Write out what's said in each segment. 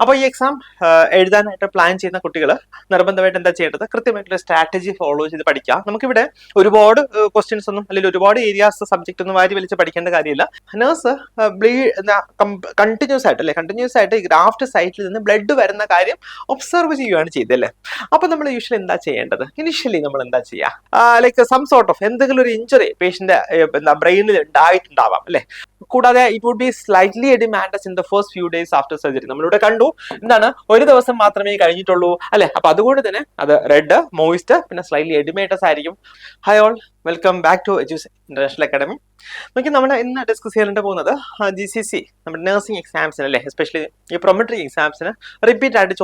അപ്പോൾ ഈ എക്സാം എഴുതാനായിട്ട് പ്ലാൻ ചെയ്യുന്ന കുട്ടികൾ നിർബന്ധമായിട്ട് എന്താ ചെയ്യേണ്ടത്? കൃത്യമായിട്ടുള്ള സ്ട്രാറ്റജി ഫോളോ ചെയ്ത് പഠിക്കുക. നമുക്കിവിടെ ഒരുപാട് ക്വസ്റ്റ്യൻസ് ഒന്നും അല്ലെങ്കിൽ ഒരുപാട് ഏരിയാസ് സബ്ജക്ട് ഒന്നും വാരി വലിച്ച് പഠിക്കേണ്ട കാര്യമില്ല. നേഴ്സ് കണ്ടിന്യൂസ് ആയിട്ട് ഈ ഗ്രാഫ്റ്റ് സൈറ്റിൽ നിന്ന് ബ്ലഡ് വരുന്ന കാര്യം ഒബ്സർവ് ചെയ്യുകയാണ് ചെയ്തല്ലേ. അപ്പൊ നമ്മൾ യൂഷ്വലി എന്താ ചെയ്യേണ്ടത്? ഇനിഷ്യലി നമ്മൾ എന്താ ചെയ്യുക? ലൈക്ക് സം സോർട്ട് ഓഫ് എന്തെങ്കിലും ഒരു ഇഞ്ചുറി പേഷ്യന്റ് ബ്രെയിനിൽ ഉണ്ടായിട്ടുണ്ടാവാം അല്ലെ. കൂടാതെ it would be slightly oedematous in the first few days after surgery. നമ്മളിവിടെ കണ്ടു എന്താണ്, ഒരു ദിവസം മാത്രമേ കഴിഞ്ഞിട്ടുള്ളൂ അല്ലെ. അപ്പൊ അതുകൊണ്ട് തന്നെ അത് റെഡ്, മോയിസ്റ്റ്, പിന്നെ സ്ലൈറ്റ്ലി എഡിമേറ്റസ് ആയിരിക്കും. Hi all, welcome back to Edus international academy. നോക്കി നമ്മൾ ഇന്ന് ഡിസ്കസ് ചെയ്യാനായിട്ട് പോകുന്നത് GCC നമ്മുടെ നഴ്സിംഗ് എക്സാംസിന് അല്ലെ, എസ്പെഷ്യലി ഈ പ്രൊമറ്ററി എക്സാംസിന് റിപ്പീറ്റ് ആയിട്ട്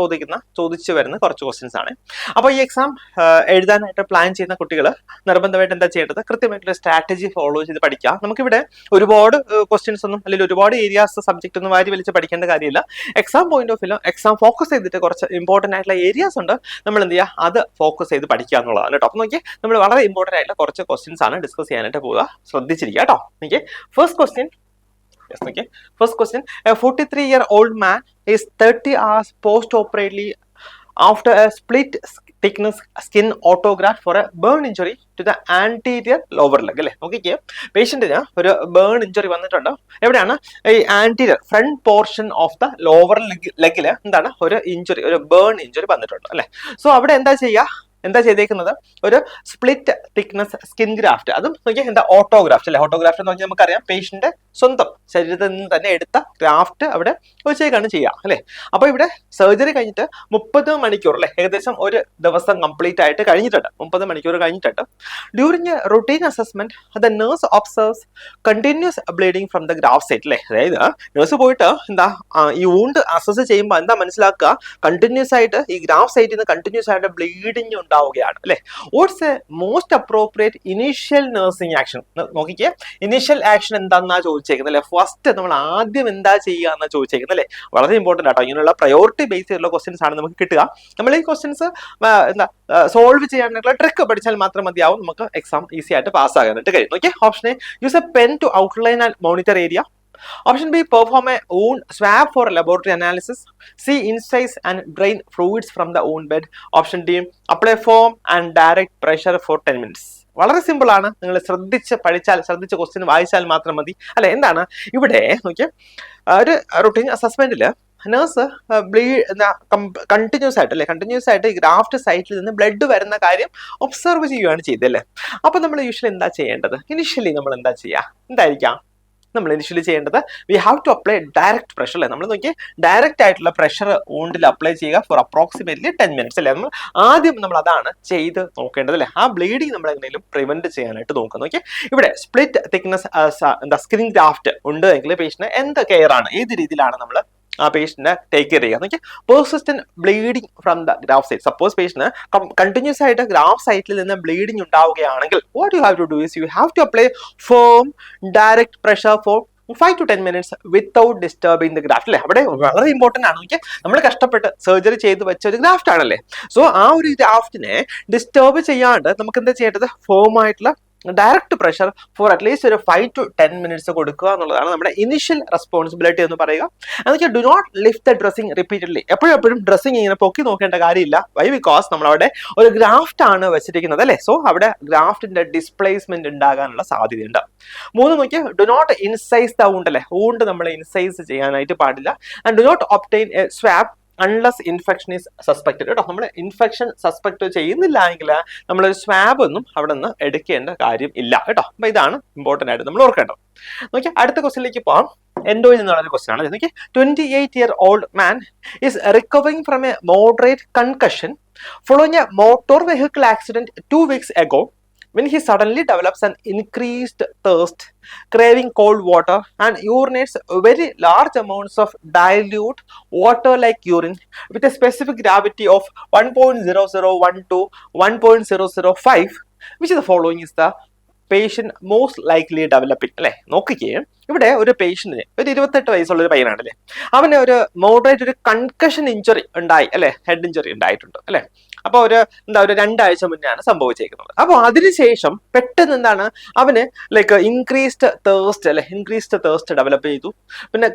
ചോദിച്ചു വരുന്ന കുറച്ച് ക്വസ്റ്റ്യൻസ് ആണ്. അപ്പോൾ ഈ എക്സാം എഴുതാനായിട്ട് പ്ലാൻ ചെയ്യുന്ന കുട്ടികൾ നിർബന്ധമായിട്ട് എന്താ ചെയ്യേണ്ടത്? കൃത്യമായിട്ടുള്ള സ്ട്രാറ്റജി ഫോളോ ചെയ്ത് പഠിക്കുക. നമുക്കിവിടെ ഒരുപാട് ക്വസ്റ്റ്യൻസ് ഒന്നും അല്ലെങ്കിൽ ഒരുപാട് ഏരിയാസ് സബ്ജക്ട് ഒന്നും വാരി വലിച്ച് പഠിക്കേണ്ട കാര്യമില്ല. Exam point of view exam focus ചെയ്തിട്ട് കുറച്ച് ഇമ്പോർട്ടന്റ് ആയിട്ടുള്ള ഏരിയാസ് ഉണ്ട്, നമ്മൾ എന്ത് ചെയ്യുക, അത് ഫോക്കസ് ചെയ്ത് പഠിക്കുക എന്നുള്ളതാണ് കേട്ടോ. അപ്പൊ നോക്കി നമ്മൾ വളരെ ഇമ്പോർട്ടന്റ് ആയിട്ടുള്ള കുറച്ച് ക്വസ്റ്റ്യൻസ് ആണ് ഡിസ്കസ് ചെയ്യാനായിട്ട് പോവുക. ശ്രദ്ധിച്ചിരിക്കുക കേട്ടോ. നോക്കിയേ, first question. First question, a 43-year-old man is 30 hours post-operatively after a split thickness skin autograft for a burn injury to the anterior lower leg അല്ലേ. നോക്കിക്കേ, പേഷ്യന്റിന് ഒരു ബേൺ ഇഞ്ചുറി വന്നിട്ടുണ്ട്. എവിടെയാണ്? ഈ anterior front portion of the lower ലെഗില് എന്താണ് ഒരു injury, ഒരു ബേൺ ഇഞ്ചുറി വന്നിട്ടുണ്ട് അല്ലെ. സോ അവിടെ എന്താ ചെയ്തേക്കുന്നത്? ഒരു സ്പ്ലിറ്റ് തിക്നെസ് സ്കിൻ ഗ്രാഫ്റ്റ്. അതും നോക്കിയാൽ എന്താ, ഓട്ടോഗ്രാഫ്റ്റ് അല്ലെ. ഓട്ടോഗ്രാഫ്റ്റ് എന്ന് പറഞ്ഞാൽ നമുക്കറിയാം പേഷ്യന്റ് സ്വന്തം ശരീരത്തിൽ നിന്ന് തന്നെ എടുത്ത ഗ്രാഫ്റ്റ് അവിടെ വെച്ചേക്കാണ് ചെയ്യുക അല്ലെ. അപ്പൊ ഇവിടെ സർജറി കഴിഞ്ഞിട്ട് 30 മണിക്കൂർ അല്ലെ, ഏകദേശം ഒരു ദിവസം കംപ്ലീറ്റ് ആയിട്ട് കഴിഞ്ഞിട്ടുണ്ട്, 30 മണിക്കൂർ കഴിഞ്ഞിട്ടുണ്ട്. During a routine assessment the nurse observes continuous bleeding from the graft site അല്ലെ. അതായത് നേഴ്സ് പോയിട്ട് എന്താ ഈ വൂണ്ട് അസസ് ചെയ്യുമ്പോൾ എന്താ മനസ്സിലാക്കുക, കണ്ടിന്യൂസ് ആയിട്ട് ഈ ഗ്രാഫ് സൈറ്റിൽ നിന്ന് കണ്ടിന്യൂസ് ആയിട്ട് ബ്ലീഡിങ് ഉണ്ടാവുകയാണ് അല്ലെ. What's a most appropriate initial nursing action? നോക്കിക്കേ, ഇനീഷ്യൽ ആക്ഷൻ എന്താണെന്നാ ചോദിച്ചേക്കുന്നത് അല്ലെ. ഫസ്റ്റ് നമ്മൾ ആദ്യം എന്താ ചെയ്യുക എന്നാ ചോദിച്ചേക്കുന്നത് അല്ലെ. വളരെ ഇമ്പോർട്ടന്റ് ആട്ടോ. ഇങ്ങനെയുള്ള പ്രയോറിറ്റി ബേസ് ചെയ്തുള്ള ക്വസ്റ്റ്യൻസ് ആണ് നമുക്ക് കിട്ടുക. നമ്മൾ ഈ ക്വസ്റ്റ്യൻസ് സോൾവ് ചെയ്യാനുള്ള ട്രിക്ക് പഠിച്ചാൽ മാത്രം മതിയാവും നമുക്ക് എക്സാം ഈസി ആയിട്ട് പാസ് ആകാനായിട്ട് കഴിയും. Okay, option A, use a pen to outline and monitor area. Option B, perform a wound swab for laboratory analysis. C, incise and drain fluids from the wound bed. Option D, apply foam and direct pressure for 10 minutes. വളരെ simple ആണ്. നിങ്ങൾ ശ്രദ്ധിച്ച് question വായിച്ചാൽ മാത്രം മതി അല്ലെ. എന്താണ് ഇവിടെ നോക്കിയാൽ, ഒരു റൂട്ടീൻ അസസ്മെന്റിൽ നേഴ്സ് കണ്ടിന്യൂസ് ആയിട്ട് ഈ ഗ്രാഫ്റ്റ് സൈറ്റിൽ നിന്ന് ബ്ലഡ് വരുന്ന കാര്യം ഒബ്സർവ് ചെയ്യുകയാണ് ചെയ്തല്ലേ. അപ്പൊ നമ്മൾ യൂഷ്വലി എന്താ ചെയ്യേണ്ടത്? ഇനിഷ്യലി നമ്മൾ എന്താ ചെയ്യുക? എന്തായിരിക്കാം നമ്മൾ ഇനിഷ്യലി ചെയ്യേണ്ടത്? We have to apply direct pressure അല്ലേ. നമ്മൾ നോക്കിയാൽ ഡയറക്റ്റ് ആയിട്ടുള്ള പ്രഷർ വൂണ്ടിൽ അപ്ലൈ ചെയ്യുക ഫോർ അപ്രോക്സിമേറ്റ്ലി 10 minutes അല്ലേ. നമ്മൾ അതാണ് ചെയ്ത് നോക്കേണ്ടത് അല്ലേ. ആ ബ്ലീഡിങ് നമ്മൾ എങ്ങനെയും പ്രിവെന്റ് ചെയ്യാനായിട്ട് നോക്കുക. നോക്കിയാൽ ഇവിടെ സ്പ്ലിറ്റ് തിക്നെസ് സ്കിൻ ഗ്രാഫ്റ്റ് ഉണ്ട് എങ്കിൽ പേഷ്യന്റ് എന്ത് കെയർ ആണ്, ഏത് രീതിയിലാണ് നമ്മൾ ആ പേഷ്യന്റിനെ ടേക്ക് കെയർ ചെയ്യുക? നോക്കിയാൽ persistent bleeding from the graft site. Suppose patient continuous ആയിട്ട് ഗ്രാഫ് സൈറ്റിൽ നിന്ന് ബ്ലീഡിങ് ഉണ്ടാവുകയാണെങ്കിൽ what you have to do is you have to apply firm direct pressure for 5 to 10 minutes without disturbing the graft അല്ലേ. അവിടെ വളരെ important ആണ്. നോക്കിയാൽ നമ്മൾ കഷ്ടപ്പെട്ട് സർജറി ചെയ്ത് വെച്ച ഒരു ഗ്രാഫ്റ്റ് ആണല്ലേ. സോ ആ ഒരു ഗ്രാഫ്റ്റിനെ ഡിസ്റ്റർബ് ചെയ്യാണ്ട് നമുക്ക് എന്താ ചെയ്യേണ്ടത്? ഫേം ആയിട്ടുള്ള ഡയറക്റ്റ് പ്രഷർ ഫോർ അറ്റ്ലീസ്റ്റ് ഒരു 5 to 10 minutes കൊടുക്കുക എന്നുള്ളതാണ് നമ്മുടെ ഇനിഷ്യൽ റെസ്പോൺസിബിലിറ്റി എന്ന് പറയുക. അതൊക്കെ do not lift the dressing repeatedly. എപ്പോഴും ഡ്രസ്സിംഗ് ഇങ്ങനെ പൊക്കി നോക്കേണ്ട കാര്യമില്ല. വൈ? ബിക്കോസ് നമ്മൾ അവിടെ ഒരു ഗ്രാഫ്റ്റ് ആണ് വെച്ചിരിക്കുന്നത് അല്ലെ. സോ അവിടെ ഗ്രാഫ്റ്റിന്റെ ഡിസ്പ്ലേസ്മെന്റ് ഉണ്ടാകാനുള്ള സാധ്യതയുണ്ട്. 3 നോക്കിയാൽ do not incise the wound അല്ലെ. വൂണ്ട് നമ്മൾ ഇൻസൈസ് ചെയ്യാനായിട്ട് പാടില്ല. And do not obtain a swab unless infection is suspected കേട്ടോ. നമ്മൾ ഇൻഫെക്ഷൻ സസ്പെക്ട് ചെയ്യുന്നില്ല എങ്കിൽ നമ്മളൊരു സ്വാബ് ഒന്നും അവിടെ നിന്ന് എടുക്കേണ്ട കാര്യം ഇല്ല കേട്ടോ. അപ്പൊ ഇതാണ് ഇമ്പോർട്ടന്റ് ആയിട്ട് നമ്മൾ ഓർക്കേണ്ടത്. നോക്കിയാൽ അടുത്ത ക്വസ്റ്റ്യനിലേക്ക് പോകാം. എൻഡോയിൽ നിന്നുള്ള ഒരു ക്വസ്റ്റ്യൻ ആണ്. നോക്കി, 28-year-old man is recovering from a moderate concussion following a motor vehicle accident 2 weeks ago when he suddenly develops an increased thirst, craving cold water and urinates very large amounts of dilute water like urine with a specific gravity of 1.0012 to 1.005. which of the following is the patient most likely developing അല്ലെ. നോക്കിക്കേ, ഇവിടെ ഒരു പേഷ്യന്റിന് ഒരു 28 വയസ്സുള്ള ഒരു പയ്യനാണല്ലേ. അവന് ഒരു moderate ഒരു കൺകഷൻ ഇഞ്ചുറി ഉണ്ടായി അല്ലെ, ഹെഡ് ഇഞ്ചുറി ഉണ്ടായിട്ടുണ്ട് അല്ലെ. അപ്പൊ ഒരു 2 ആഴ്ച മുന്നെയാണ് സംഭവിച്ചേക്കുന്നത്. അപ്പൊ അതിനുശേഷം പെട്ടെന്ന് എന്താണ് അവന് ലൈക്ക് ഇൻക്രീസ്ഡ് തേഴ്സ്റ്റ് ഡെവലപ്പ് ചെയ്തു. പിന്നെ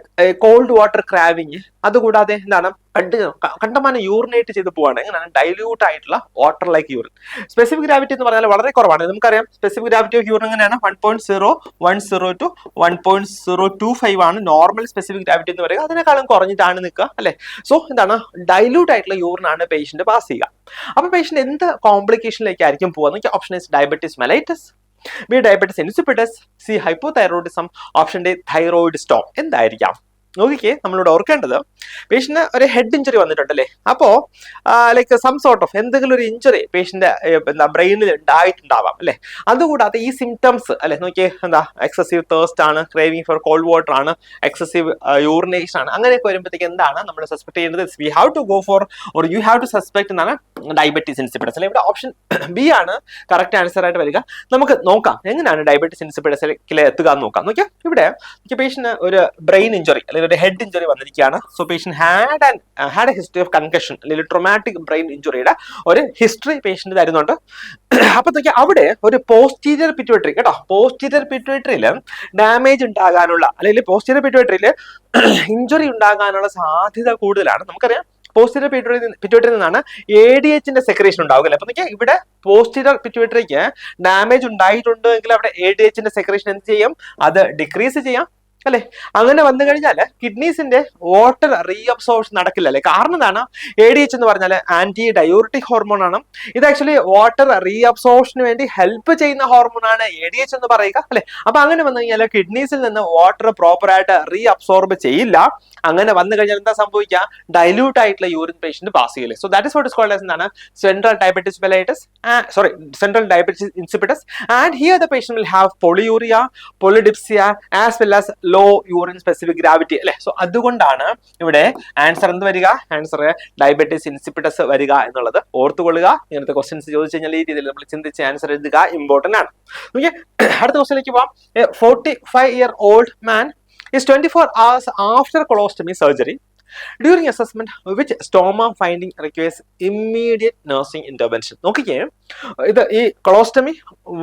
കോൾഡ് വാട്ടർ ക്രാവിങ്, അതുകൂടാതെ എന്താണ് ബ്ലഡ് കണ്ടമാനം യൂറിനേറ്റ് ചെയ്ത് പോവാണ്. എങ്ങനെയാണ്? ഡൈല്യൂട്ട് ആയിട്ടുള്ള water like urine. Specific gravity എന്ന് പറഞ്ഞാൽ വളരെ കുറവാണ്. നമുക്കറിയാം സ്പെസിഫിക് ഗ്രാവിറ്റി ഓഫ് യൂറിൻ എങ്ങനെയാണ്? 1.010 to 1.025 ആണ് നോർമൽ സ്പെസിഫിക് ഗ്രാവിറ്റി എന്ന് പറയുക. അതിനേക്കാളും കുറഞ്ഞിട്ടാണ് നിൽക്കുക അല്ലെ. സോ എന്താണ്? ഡൈല്യൂട്ട് ആയിട്ടുള്ള യൂറിൻ ആണ് പേഷ്യന്റ് പാസ് ചെയ്യുക. അപ്പൊ പേഷ്യന്റ് എന്ത് കോംപ്ലിക്കേഷനിലേക്കായിരിക്കും പോകുക? Option is diabetes mellitus, B diabetes insipidus, C hypothyroidism, option D thyroid Storm. എന്തായിരിക്കാം? നോക്കിക്കേ, നമ്മളിവിടെ ഓർക്കേണ്ടത് പേഷ്യന്റ് ഒരു ഹെഡ് ഇഞ്ചുറി വന്നിട്ടുണ്ടല്ലേ. അപ്പോ ലൈക്ക് സം സോർട്ട് ഓഫ് എന്തെങ്കിലും ഒരു ഇഞ്ചുറി പേഷ്യന്റ് ബ്രെയിനിൽ ഉണ്ടായിട്ടുണ്ടാവാം അല്ലെ. അതുകൂടാതെ ഈ സിംറ്റംസ് അല്ലെ, നോക്കിയേ, എക്സസീവ് തേഴ്സ്റ്റ് ആണ്, ക്രേവിംഗ് ഫോർ കോൾഡ് വാട്ടർ ആണ്, എക്സസീവ് യൂറിനേഷൻ ആണ്. അങ്ങനെയൊക്കെ വരുമ്പോഴത്തേക്ക് എന്താണ് നമ്മൾ സസ്പെക്ട് ചെയ്യുന്നത്? We have to go for or you have to suspect എന്നാണ് ഡയബറ്റീസ് ഇൻസിപ്പിഡസ് അല്ലെ. ഇവിടെ ഓപ്ഷൻ ബി ആണ് കറക്റ്റ് ആൻസർ ആയിട്ട് വരിക. നമുക്ക് നോക്കാം എങ്ങനെയാണ് ഡയബറ്റീസ് ഇൻസിപ്പിഡസിൽ എത്തുക എന്ന് നോക്കാം. നോക്കിയാൽ ഇവിടെ പേഷ്യന്റ് ഒരു ബ്രെയിൻ ഇഞ്ചുറി അല്ലെങ്കിൽ ഒരു ഹെഡ് ഇഞ്ചുറി വന്നിരിക്കുകയാണ്. So patient had A history of concussion അല്ലെങ്കിൽ ട്രോമാറ്റിക് ബ്രെയിൻ ഇഞ്ചുറിയുടെ ഒരു ഹിസ്റ്ററി പേഷ്യന്റ് തരുന്നുണ്ട്. അപ്പൊ അവിടെ ഒരു പോസ്റ്റീരിയർ പിറ്റ്യൂട്ടറി കേട്ടോ, പോസ്റ്റീരിയർ പിറ്റ്യൂട്ടറിയിൽ ഡാമേജ് ഉണ്ടാകാനുള്ള അല്ലെങ്കിൽ പോസ്റ്റീരിയർ പിറ്റ്യൂട്ടറിയിൽ ഇഞ്ചുറി ഉണ്ടാകാനുള്ള സാധ്യത കൂടുതലാണ്. നമുക്കറിയാം പോസ്റ്റീരിയർ പിറ്റ്യൂട്ടറിയിൽ നിന്നാണ് ADHന്റെ സെക്രീഷൻ ഉണ്ടാവുക. അപ്പൊ ഇവിടെ പോസ്റ്റീരിയർ പിറ്റ്യൂട്ടറിക്ക് ഡാമേജ് ഉണ്ടായിട്ടുണ്ട് എങ്കിൽ അവിടെ ADHന്റെ സെക്രീഷൻ എന്ത് ചെയ്യും? അത് ഡിക്രീസ് ചെയ്യാം അല്ലെ. അങ്ങനെ വന്നു കഴിഞ്ഞാൽ കിഡ്നീസിന്റെ വാട്ടർ റീഅബ്സോർപ്ഷൻ നടക്കില്ല അല്ലെ. കാരണം എന്താണ്? ADH എന്ന് പറഞ്ഞാൽ ആന്റി ഡയൂറിറ്റിക് ഹോർമോൺ ആണ്. ഇത് ആക്ച്വലി വാട്ടർ റീഅബ്സോർപ്ഷന് വേണ്ടി ഹെൽപ്പ് ചെയ്യുന്ന ഹോർമോൺ ആണ് ADH എന്ന് പറയുക അല്ലെ. അപ്പൊ അങ്ങനെ വന്നു കഴിഞ്ഞാൽ കിഡ്നീസിൽ നിന്ന് വാട്ടർ പ്രോപ്പർ ആയിട്ട് റീഅബ്സോർബ് ചെയ്യില്ല. അങ്ങനെ വന്നു കഴിഞ്ഞാൽ എന്താ സംഭവിക്കുക? ഡൈല്യൂട്ട് ആയിട്ടുള്ള യൂറിൻ പേഷ്യന്റ് പാസ് ചെയ്യില്ലേ. So that is what is called as എന്താണ്? Central diabetes mellitus, central diabetes insipidus, and here the patient will have polyuria, polydipsia as well as low urine specific gravity അല്ലെ. So അതുകൊണ്ടാണ് ഇവിടെ answer എന്ത് വരിക? Answer diabetes insipidus വരിക എന്നുള്ളത് ഓർത്തുകൊള്ളുക. ഇങ്ങനത്തെ questions ചോദിച്ചു കഴിഞ്ഞാൽ ഈ രീതിയിൽ നമ്മൾ ചിന്തിച്ച് ആൻസർ എഴുതുക ഇമ്പോർട്ടന്റ് ആണ്. ഓക്കെ, അടുത്ത ക്വസ്റ്റ്യനിലേക്ക് പോവാം. 45-year-old man is 24 hours after colostomy surgery. During assessment, which stoma finding requires immediate nursing intervention? നോക്കിക്കേ, ഇത് ഈ കൊളോസ്റ്റമി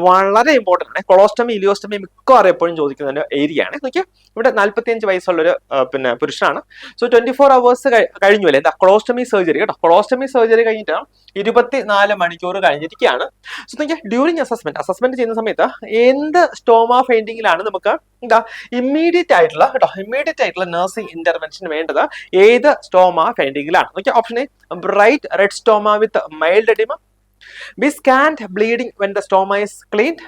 വളരെ ഇമ്പോർട്ടന്റ് ആണ്. കൊളോസ്റ്റമി ഇലിയോസ്റ്റമി മിക്കവാറും എപ്പോഴും ചോദിക്കുന്ന ഒരു ഏരിയ ആണ്. നോക്കിയാൽ ഇവിടെ 45 വയസ്സുള്ളൊരു പുരുഷനാണ്. സോ 24 hours കഴിഞ്ഞു അല്ലേ, എന്താ കൊളോസ്റ്റമി സർജറി കേട്ടോ. കൊളോസ്റ്റമി സർജറി കഴിഞ്ഞിട്ട് 24 മണിക്കൂർ കഴിഞ്ഞിരിക്കുകയാണ്. സോ നോക്കിയാൽ ഡ്യൂറിങ് അസസ്മെന്റ് ചെയ്യുന്ന സമയത്ത് എന്ത് സ്റ്റോമ ഫൈൻഡിങ്ങിലാണ് നമുക്ക് എന്താ ഇമ്മീഡിയറ്റ് ആയിട്ടുള്ള നഴ്സിംഗ് ഇന്റർവെൻഷൻ വേണ്ടത്? ഏത് സ്റ്റോമ ഫൈൻഡിങ്ങിലാണ്? നോക്കിയാൽ option A bright red stoma with mild oedema, B scant bleeding when the stoma is cleaned,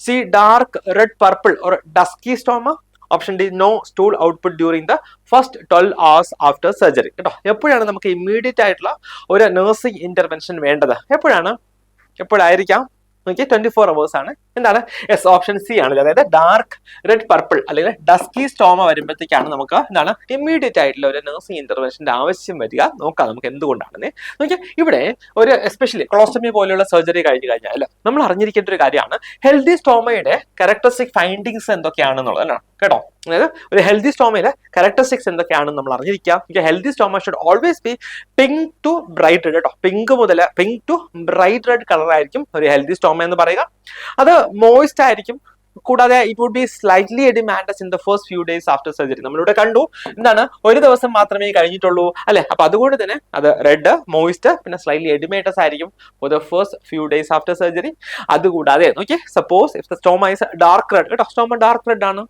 C dark red purple or dusky stoma, option D no stool output during the first 12 hours after surgery കേട്ടോ. എപ്പോഴാണ് നമുക്ക് immediate ആയിട്ടുള്ള ഒരു nursing intervention വേണ്ടത്? എപ്പോഴായിരിക്കാം? നോക്കിയാൽ 24 hours ആണ്. എന്താണ്? Yes, option C ആണ്. അതായത് ഡാർക്ക് റെഡ് പർപ്പിൾ അല്ലെങ്കിൽ ഡസ്കി സ്റ്റോമ വരുമ്പോഴത്തേക്കാണ് നമുക്ക് എന്താണ് ഇമ്മീഡിയറ്റ് ആയിട്ടുള്ള ഒരു നഴ്സിംഗ് ഇന്റർവെൻഷന്റെ ആവശ്യം വരിക. നോക്കാം നമുക്ക് എന്തുകൊണ്ടാണെന്ന്. നോക്കിയാൽ ഇവിടെ ഒരു എസ്പെഷ്യലി കൊളോസ്റ്റമി പോലെയുള്ള സർജറി കഴിഞ്ഞു കഴിഞ്ഞാൽ നമ്മൾ അറിഞ്ഞിരിക്കേണ്ട ഒരു കാര്യമാണ് ഹെൽത്തി സ്റ്റോമയുടെ ക്യാരക്ടറിസ്റ്റിക് ഫൈൻഡിങ്സ് എന്തൊക്കെയാണെന്നുള്ളതാണ് കേട്ടോ. അതായത് ഒരു ഹെൽത്തി സ്റ്റോമയിലെ ക്യാരക്ടറിസ്റ്റിക്സ് എന്തൊക്കെയാണെന്ന് നമ്മൾ അറിഞ്ഞിരിക്കുക. Healthy stoma should always be pink to bright red കേട്ടോ. Pink to bright red colour ആയിരിക്കും ഒരു ഹെൽത്തി സ്റ്റോമ എന്ന് പറയുക. അത് മോയിസ്റ്റ് ആയിരിക്കും. കൂടാതെ it would be slightly oedematous in the first few days after surgery. നമ്മളിവിടെ കണ്ടു എന്താണ് ഒരു ദിവസം മാത്രമേ കഴിഞ്ഞിട്ടുള്ളൂ അല്ലെ. അപ്പൊ അതുകൊണ്ട് തന്നെ അത് റെഡ്, മോയിസ്റ്റ്, പിന്നെ സ്ലൈറ്റ്ലി എഡിമേറ്റസ് ആയിരിക്കും for the first few days after surgery. അതുകൂടാതെ നോക്കിയേ, suppose if the stoma is dark red കേട്ടോ, സ്റ്റോമ ഡാർക്ക് റെഡ് ആണ്,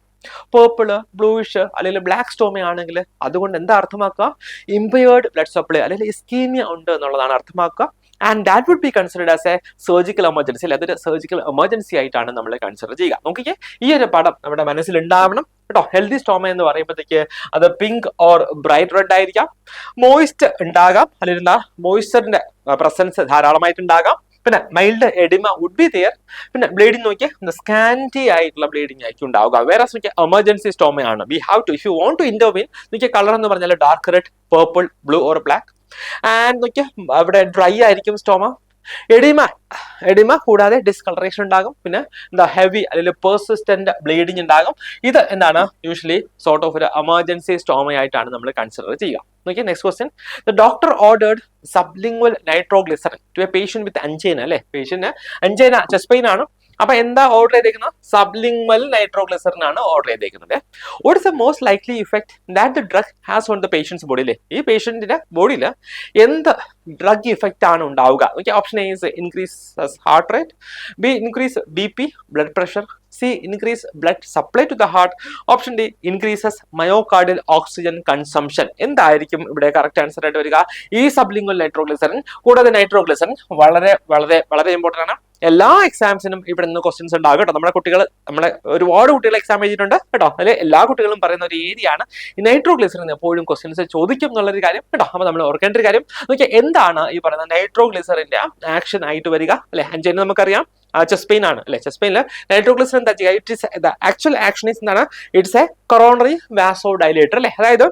പേർപ്പിള്, ബ്ലൂയിഷ് അല്ലെങ്കിൽ ബ്ലാക്ക് സ്റ്റോമ ആണെങ്കിൽ അതുകൊണ്ട് എന്താ അർത്ഥമാക്കുക? ഇംപയർഡ് ബ്ലഡ് സപ്ലൈ അല്ലെങ്കിൽ ഇസ്കീമിയ ഉണ്ട് എന്നുള്ളതാണ് അർത്ഥമാക്കുക. And that would be considered as a surgical emergency. അല്ലെ, അതൊരു സർജിക്കൽ എമർജൻസി ആയിട്ടാണ് നമ്മൾ കൺസിഡർ ചെയ്യുക. നോക്കിക്കേ, ഈ ഒരു പടം നമ്മുടെ മനസ്സിൽ ഉണ്ടാവണം കേട്ടോ. ഹെൽത്തി സ്റ്റോമ എന്ന് പറയുമ്പോഴത്തേക്ക് അത് പിങ്ക് ഓർ ബ്രൈറ്റ് റെഡ് ആയിരിക്കാം. മോയിസ്റ്റ് ഉണ്ടാകാം, അല്ലെങ്കിൽ മോയിസ്ചറിന്റെ പ്രസൻസ് ധാരാളമായിട്ട് ഉണ്ടാകാം. പിന്നെ mild oedema would be there. പിന്നെ ബ്ലീഡിംഗ് നോക്കിയാൽ സ്കാൻറ്റി ആയിട്ടുള്ള ബ്ലീഡിംഗ് ആയിരിക്കും ഉണ്ടാവുക. വേറെ നോക്കിയാൽ എമർജൻസി സ്റ്റോമയാണ്. We have to, if you want to intervene, നോക്കിയാൽ കളർ എന്ന് പറഞ്ഞാൽ dark red, purple, blue or black. And നോക്കിയാൽ അവിടെ ഡ്രൈ ആയിരിക്കും സ്റ്റോമ. എഡിമ കൂടാതെ ഡിസ്കളറേഷൻ ഉണ്ടാകും. പിന്നെ എന്താ ഹെവി അല്ലെങ്കിൽ പെർസിസ്റ്റന്റ് ബ്ലീഡിംഗ് ഉണ്ടാകും. ഇത് എന്താണ് യൂഷ്വലി സോർട്ട് ഓഫ് ഒരു എമർജൻസി സ്റ്റോമയായിട്ടാണ് നമ്മൾ കൺസിഡർ ചെയ്യുക. നോക്കിയേ, next question. The doctor ordered sublingual nitroglycerin to a patient with angina. അല്ലെ, പേഷ്യന്റ് അഞ്ചൈന ചെസ്റ്റ് പെയിൻ ആണ്. അപ്പൊ എന്താ ഓർഡർ ചെയ്തേക്കുന്നത്? സബ്ലിംഗ്വൽ നൈട്രോഗ്ലിസറിൻ ആണ് ഓർഡർ ചെയ്തേക്കുന്നത്. What is the most likely effect that the drug has on the patient's body? അല്ലേ, ഈ പേഷ്യന്റിന്റെ ബോഡിയിൽ എന്ത് ഡ്രഗ് ഇഫക്റ്റ് ആണ് ഉണ്ടാവുക? Option A is increase heart rate, B increase BP blood pressure, C increase blood supply to the heart, option D increases myocardial oxygen consumption. എന്തായിരിക്കും ഇവിടെ correct answer ആയിട്ട് വരിക? ഈ സബ്ലിംഗ്വൽ നൈട്രോഗ്ലിസറിൻ. കൂടാതെ നൈട്രോഗ്ലിസറിൻ വളരെ വളരെ വളരെ ഇമ്പോർട്ടന്റ് ആണ്. എല്ലാ എക്സാംസിനും ഇവിടെ നിന്ന് ക്വസ്റ്റ്യൻസ് ഉണ്ടാകും കേട്ടോ. നമ്മളെ ഒരുപാട് കുട്ടികൾ എക്സാം എഴുതിയിട്ടുണ്ട് കേട്ടോ. അതിൽ എല്ലാ കുട്ടികളും പറയുന്ന ഒരു ഏരിയ ആണ് ഈ നൈട്രോഗ്ലിസറിൻ എപ്പോഴും ക്വസ്റ്റ്യൻസ് ചോദിക്കും എന്നുള്ളൊരു കാര്യം കേട്ടോ. അപ്പൊ നമ്മൾ ഓർക്കേണ്ട ഒരു കാര്യം നോക്കിയാൽ എന്താണ് ഈ പറയുന്ന നൈട്രോഗ്ലിസറിന്റെ ആക്ഷൻ ആയിട്ട് വരിക അല്ലെ? അഞ്ചിന് നമുക്കറിയാം ചെസ്റ്റ് പെയിൻ ആണ് അല്ലെ? ചെസ്റ്റ് പെയിനിൽ നൈട്രോഗ്ലിസറിൻ എന്താ ചെയ്യുക? It is the actual action is എന്താണ്? ഇറ്റ്സ് എ കൊറോണറി വാസോ ഡൈലേറ്റർ അല്ലെ? അതായത്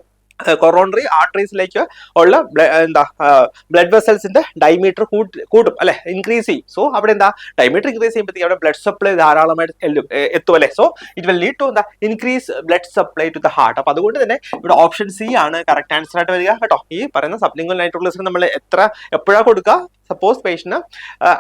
കൊറോണറി ആർട്ടറീസിലേക്ക് ഉള്ള ബ്ലഡ് വെസൽസിന്റെ ഡയമീറ്റർ കൂട്ടും അല്ലെ? ഇൻക്രീസ് ചെയ്യും. സോ അവിടെ എന്താ ഡയമീറ്റർ ഇൻക്രീസ് ചെയ്യുമ്പോഴത്തേക്ക് അവിടെ ബ്ലഡ് സപ്ലൈ ധാരാളമായിട്ട് എത്തും അല്ലെ? So it will lead to എന്താ increase blood supply to the heart. അപ്പൊ അതുകൊണ്ട് തന്നെ ഇവിടെ ഓപ്ഷൻ സി ആണ് കറക്റ്റ് ആൻസർ ആയിട്ട് വരിക കേട്ടോ. ഈ പറയുന്ന സബ്ലിംഗ്വൽ നൈട്രോഗ്ലിസറിൻ നമ്മൾ എപ്പോഴാണ് കൊടുക്കുക? സപ്പോസ് പേഷ്യന്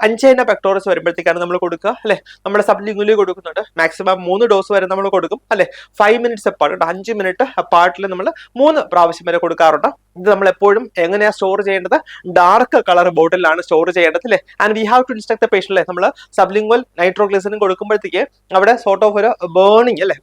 അഞ്ചൈന പെക്ടോറസ് വരുമ്പോഴത്തേക്കാണ് നമ്മൾ കൊടുക്കുക അല്ലെ? നമ്മൾ സബ്ലിംഗ്വലി കൊടുക്കുന്നുണ്ട്. മാക്സിമം 3 ഡോസ് വരെ നമ്മൾ കൊടുക്കും അല്ലെ? 5 മിനിറ്റ്സ് അപ്പാർട്ട്, 5 മിനിറ്റ് അപ്പാർട്ടിൽ നമ്മൾ 3 പ്രാവശ്യം വരെ കൊടുക്കാറുണ്ട്. ഇത് നമ്മൾ എപ്പോഴും എങ്ങനെയാ സ്റ്റോർ ചെയ്യേണ്ടത്? ഡാർക്ക് കളർ ബോട്ടിലാണ് സ്റ്റോർ ചെയ്യേണ്ടത് അല്ലേ? And we have to instruct the patient അല്ലേ? നമ്മൾ സബ്ലിംഗ്വൽ നൈട്രോഗ്ലിസറിൻ കൊടുക്കുമ്പോഴത്തേക്ക് അവിടെ സോർട്ട് ഓഫ് ഒരു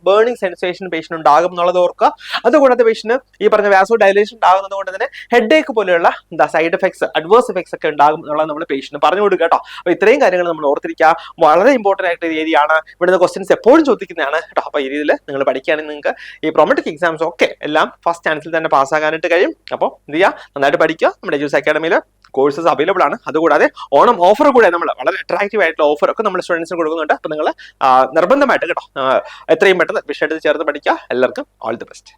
ബേണിംഗ് സെൻസേഷൻ പേഷ്യന്റ് ഉണ്ടാകും എന്നുള്ളത് ഓർക്കുക. അതുകൂടാതെ പേഷ്യന് ഈ പറഞ്ഞ വാസോ ഡൈലേഷൻ ഉണ്ടാകുന്നത് കൊണ്ട് തന്നെ ഹെഡേക്ക് പോലെയുള്ള സൈഡ് എഫക്ട്സ്, അഡ്വേഴ്സ് എഫക്ട്സ് ഒക്കെ ഉണ്ടാകും എന്നുള്ളത് നമ്മൾ പേഷ്യന് പറഞ്ഞു കൊടുക്കുക കേട്ടോ. അപ്പൊ ഇത്രയും കാര്യങ്ങൾ നമ്മൾ ഓർത്തിരിക്കുക. വളരെ ഇമ്പോർട്ടന്റ് ആയിട്ട് ഏരിയ ആണ്. ഇവിടുന്ന് ക്വസ്റ്റ്യൻസ് എപ്പോഴും ചോദിക്കുന്നതാണ് കേട്ടോ. അപ്പൊ ഈ രീതിയിൽ നിങ്ങൾ പഠിക്കുകയാണെങ്കിൽ നിങ്ങൾക്ക് ഈ പ്രൊമറ്റിക് എക്സാംസ് ഒക്കെ എല്ലാം ഫസ്റ്റ് ചാൻസിൽ തന്നെ പാസ്സാകാനായിട്ട് കഴിയും. അപ്പോൾ എന്ത് ചെയ്യുക? നന്നായിട്ട് പഠിക്കുക. നമ്മുടെ എജ്യൂസ് അക്കാഡമിയിൽ കോഴ്സസ് അവൈലബിൾ ആണ്. അതുകൂടാതെ ഓണം ഓഫർ കൂടെ നമ്മൾ വളരെ അട്രാക്റ്റീവ് ആയിട്ടുള്ള ഓഫർ ഒക്കെ നമ്മൾ സ്റ്റുഡൻസിന് കൊടുക്കുന്നുണ്ട്. അപ്പൊ നിങ്ങൾ നിർബന്ധമായിട്ട് കേട്ടോ എത്രയും പെട്ടെന്ന് വിഷയത്തിൽ ചേർന്ന് പഠിക്കുക. എല്ലാവർക്കും ഓൾ ദി ബെസ്റ്റ്.